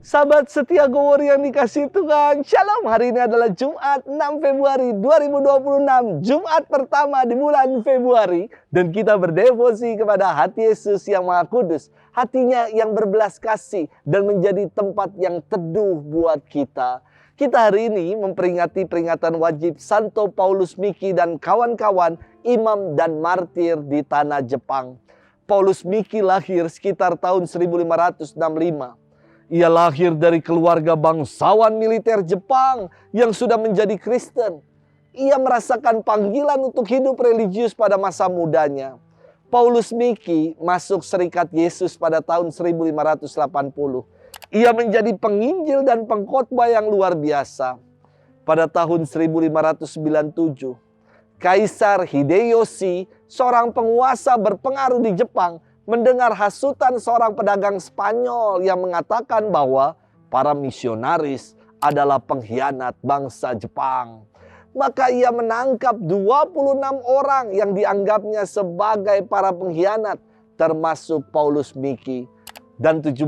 Sahabat setia Go yang dikasih Tuhan, Shalom. Hari ini adalah Jumat 6 Februari 2026, Jumat pertama di bulan Februari. Dan kita berdevosi kepada hati Yesus yang Maha Kudus, hatinya yang berbelas kasih dan menjadi tempat yang teduh buat kita. Kita hari ini memperingati peringatan wajib Santo Paulus Miki dan kawan-kawan, imam dan martir di tanah Jepang. Paulus Miki lahir sekitar tahun 1565. Ia lahir dari keluarga bangsawan militer Jepang yang sudah menjadi Kristen. Ia merasakan panggilan untuk hidup religius pada masa mudanya. Paulus Miki masuk Serikat Yesus pada tahun 1580. Ia menjadi penginjil dan pengkhotbah yang luar biasa. Pada tahun 1597, Kaisar Hideyoshi, seorang penguasa berpengaruh di Jepang, mendengar hasutan seorang pedagang Spanyol yang mengatakan bahwa para misionaris adalah pengkhianat bangsa Jepang. Maka ia menangkap 26 orang yang dianggapnya sebagai para pengkhianat, termasuk Paulus Miki. Dan 17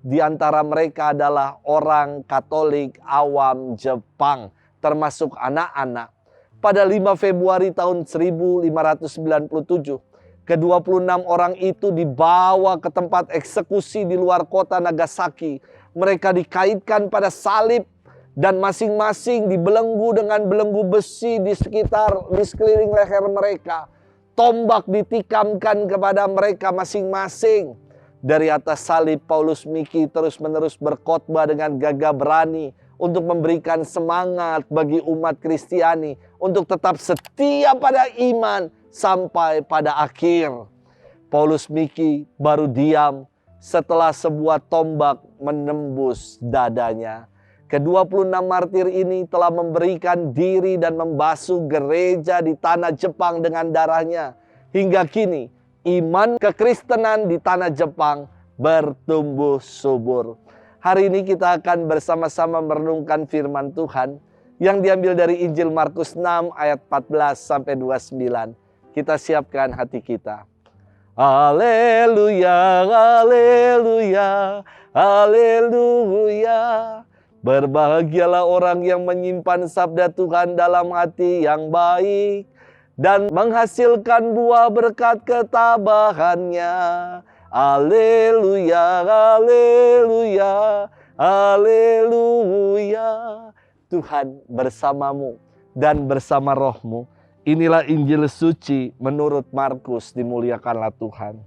di antara mereka adalah orang Katolik awam Jepang, termasuk anak-anak. Pada 5 Februari tahun 1597, ke-26 orang itu dibawa ke tempat eksekusi di luar kota Nagasaki. Mereka dikaitkan pada salib dan masing-masing dibelenggu dengan belenggu besi di sekeliling leher mereka. Tombak ditikamkan kepada mereka masing-masing. Dari atas salib, Paulus Miki terus-menerus berkhotbah dengan gagah berani untuk memberikan semangat bagi umat Kristiani untuk tetap setia pada iman sampai pada akhir. Paulus Miki baru diam setelah sebuah tombak menembus dadanya. Ke-26 martir ini telah memberikan diri dan membasuh gereja di tanah Jepang dengan darahnya. Hingga kini iman kekristenan di tanah Jepang bertumbuh subur. Hari ini kita akan bersama-sama merenungkan firman Tuhan yang diambil dari Injil Markus 6 ayat 14 sampai 29. Kita siapkan hati kita. Haleluya, haleluya, haleluya. Berbahagialah orang yang menyimpan sabda Tuhan dalam hati yang baik dan menghasilkan buah berkat ketabahannya. Haleluya, haleluya, haleluya. Tuhan bersamamu dan bersama rohmu. Inilah Injil suci menurut Markus, dimuliakanlah Tuhan.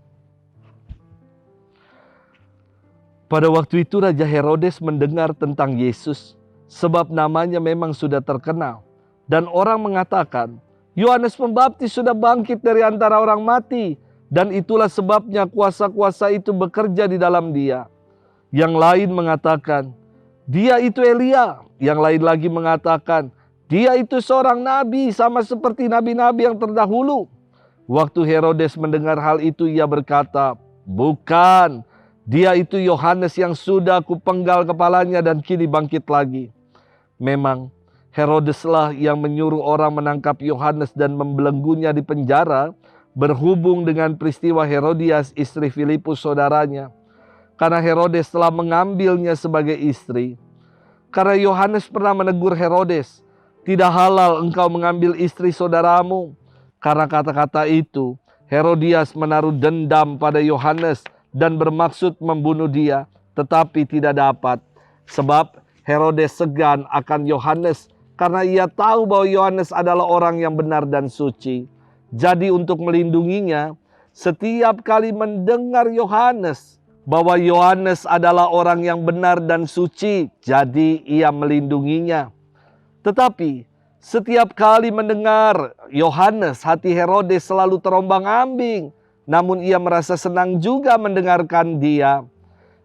Pada waktu itu Raja Herodes mendengar tentang Yesus, sebab namanya memang sudah terkenal. Dan orang mengatakan, Yohanes Pembaptis sudah bangkit dari antara orang mati, dan itulah sebabnya kuasa-kuasa itu bekerja di dalam dia. Yang lain mengatakan, dia itu Elia. Yang lain lagi mengatakan, dia itu seorang nabi sama seperti nabi-nabi yang terdahulu. Waktu Herodes mendengar hal itu, ia berkata, bukan, dia itu Yohanes yang sudah kupenggal kepalanya dan kini bangkit lagi. Memang Herodeslah yang menyuruh orang menangkap Yohanes dan membelenggunya di penjara, berhubung dengan peristiwa Herodias istri Filipus saudaranya. Karena Herodes telah mengambilnya sebagai istri. Karena Yohanes pernah menegur Herodes, tidak halal engkau mengambil istri saudaramu. Karena kata-kata itu, Herodias menaruh dendam pada Yohanes dan bermaksud membunuh dia, tetapi tidak dapat. Sebab Herodes segan akan Yohanes karena ia tahu bahwa Yohanes adalah orang yang benar dan suci. Jadi untuk melindunginya, setiap kali mendengar Yohanes bahwa Yohanes adalah orang yang benar dan suci, jadi ia melindunginya. Tetapi setiap kali mendengar Yohanes, hati Herodes selalu terombang-ambing. Namun ia merasa senang juga mendengarkan dia.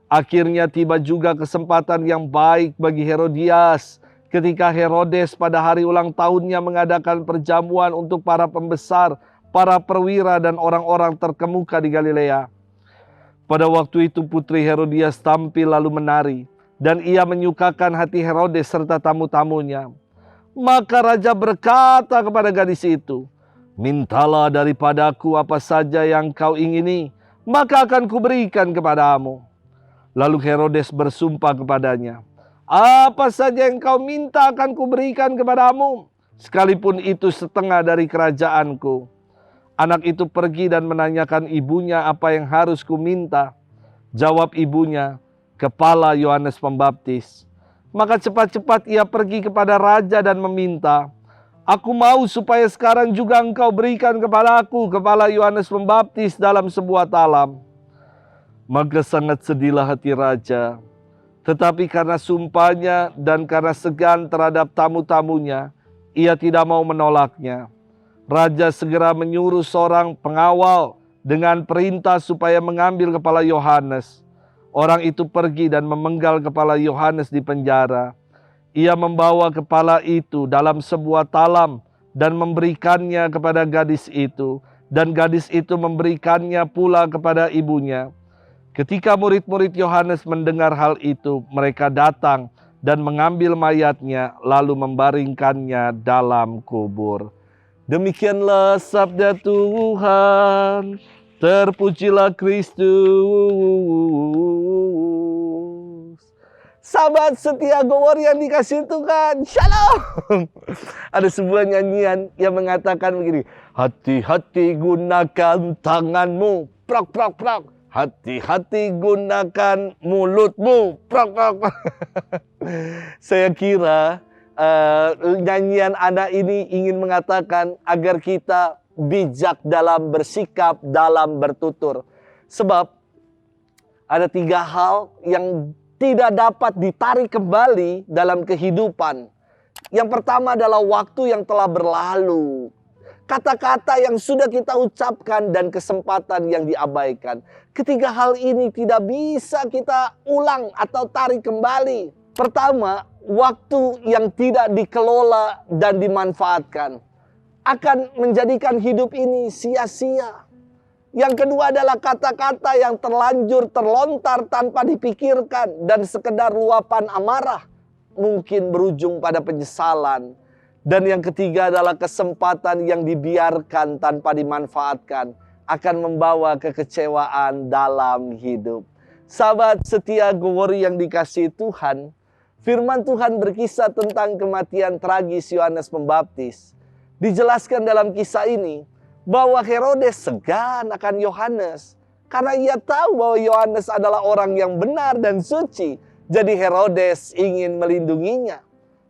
Akhirnya tiba juga kesempatan yang baik bagi Herodias ketika Herodes pada hari ulang tahunnya mengadakan perjamuan untuk para pembesar, para perwira dan orang-orang terkemuka di Galilea. Pada waktu itu putri Herodias tampil lalu menari, dan ia menyukakan hati Herodes serta tamu-tamunya. Maka raja berkata kepada gadis itu, mintalah daripadaku apa saja yang kau ingini, maka akan kuberikan kepadamu. Lalu Herodes bersumpah kepadanya, "Apa saja yang kau minta akan kuberikan kepadamu, sekalipun itu setengah dari kerajaanku." Anak itu pergi dan menanyakan ibunya apa yang harus kuminta. Jawab ibunya, "Kepala Yohanes Pembaptis." Maka cepat-cepat ia pergi kepada raja dan meminta, "Aku mau supaya sekarang juga engkau berikan kepada aku kepala Yohanes Pembaptis dalam sebuah talam." Maka sangat sedihlah hati raja. Tetapi karena sumpahnya dan karena segan terhadap tamu-tamunya, ia tidak mau menolaknya. Raja segera menyuruh seorang pengawal dengan perintah supaya mengambil kepala Yohanes. Orang itu pergi dan memenggal kepala Yohanes di penjara. Ia membawa kepala itu dalam sebuah talam dan memberikannya kepada gadis itu. Dan gadis itu memberikannya pula kepada ibunya. Ketika murid-murid Yohanes mendengar hal itu, mereka datang dan mengambil mayatnya lalu membaringkannya dalam kubur. Demikianlah sabda Tuhan. Terpujilah Kristus. Sahabat setia Gowor yang dikasih Tuhan, Shalom. Ada sebuah nyanyian yang mengatakan begini, hati-hati gunakan tanganmu, prok prok prok. Hati-hati gunakan mulutmu, prok prok prok. Saya kira nyanyian anak ini ingin mengatakan agar kita bijak dalam bersikap, dalam bertutur. Sebab ada 3 hal yang tidak dapat ditarik kembali dalam kehidupan. Yang pertama adalah waktu yang telah berlalu. Kata-kata yang sudah kita ucapkan dan kesempatan yang diabaikan. Ketiga hal ini tidak bisa kita ulang atau tarik kembali. Pertama, waktu yang tidak dikelola dan dimanfaatkan akan menjadikan hidup ini sia-sia. Yang kedua adalah kata-kata yang terlanjur terlontar tanpa dipikirkan dan sekedar luapan amarah, mungkin berujung pada penyesalan. Dan yang ketiga adalah kesempatan yang dibiarkan tanpa dimanfaatkan akan membawa kekecewaan dalam hidup. Sahabat setia Gowor yang dikasihi Tuhan, firman Tuhan berkisah tentang kematian tragis Yohanes Pembaptis. Dijelaskan dalam kisah ini bahwa Herodes segan akan Yohanes karena ia tahu bahwa Yohanes adalah orang yang benar dan suci. Jadi Herodes ingin melindunginya.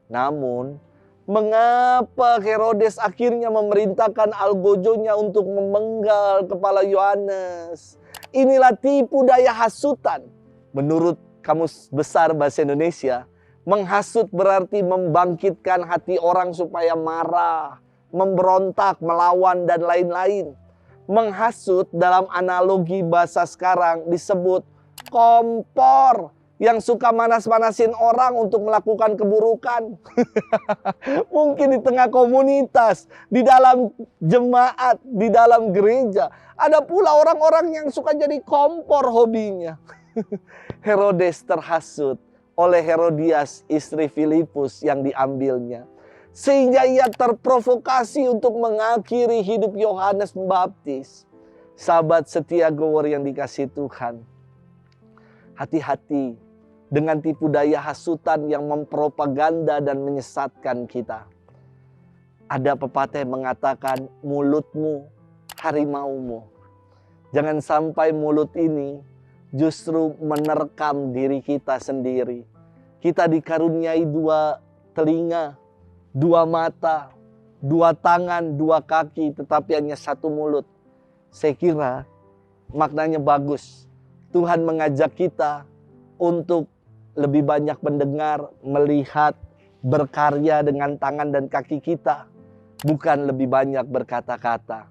Namun, mengapa Herodes akhirnya memerintahkan algojonya untuk memenggal kepala Yohanes? Inilah tipu daya hasutan. Menurut Kamus Besar Bahasa Indonesia, menghasut berarti membangkitkan hati orang supaya marah, memberontak, melawan, dan lain-lain. Menghasut dalam analogi bahasa sekarang disebut kompor yang suka manas-manasin orang untuk melakukan keburukan. Mungkin di tengah komunitas, di dalam jemaat, di dalam gereja. Ada pula orang-orang yang suka jadi kompor hobinya. Herodes terhasut oleh Herodias, istri Filipus yang diambilnya. Sehingga ia terprovokasi untuk mengakhiri hidup Yohanes Pembaptis. Sahabat setia Gowor yang dikasihi Tuhan, hati-hati dengan tipu daya hasutan yang mempropaganda dan menyesatkan kita. Ada pepatah yang mengatakan, mulutmu harimaumu. Jangan sampai mulut ini justru menerkam diri kita sendiri. Kita dikaruniai 2 telinga, 2 mata, 2 tangan, 2 kaki, tetapi hanya 1 mulut. Saya kira maknanya bagus. Tuhan mengajak kita untuk lebih banyak mendengar, melihat, berkarya dengan tangan dan kaki kita. Bukan lebih banyak berkata-kata.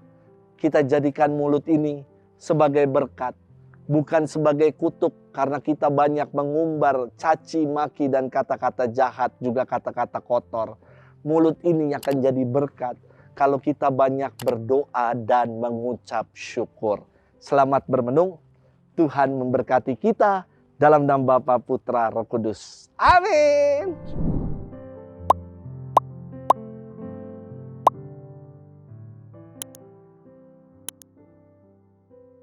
Kita jadikan mulut ini sebagai berkat. Bukan sebagai kutuk karena kita banyak mengumbar caci, maki, dan kata-kata jahat, juga kata-kata kotor. Mulut ini akan jadi berkat kalau kita banyak berdoa dan mengucap syukur. Selamat bermenung. Tuhan memberkati kita dalam nama Bapa, Putra, Roh Kudus. Amin.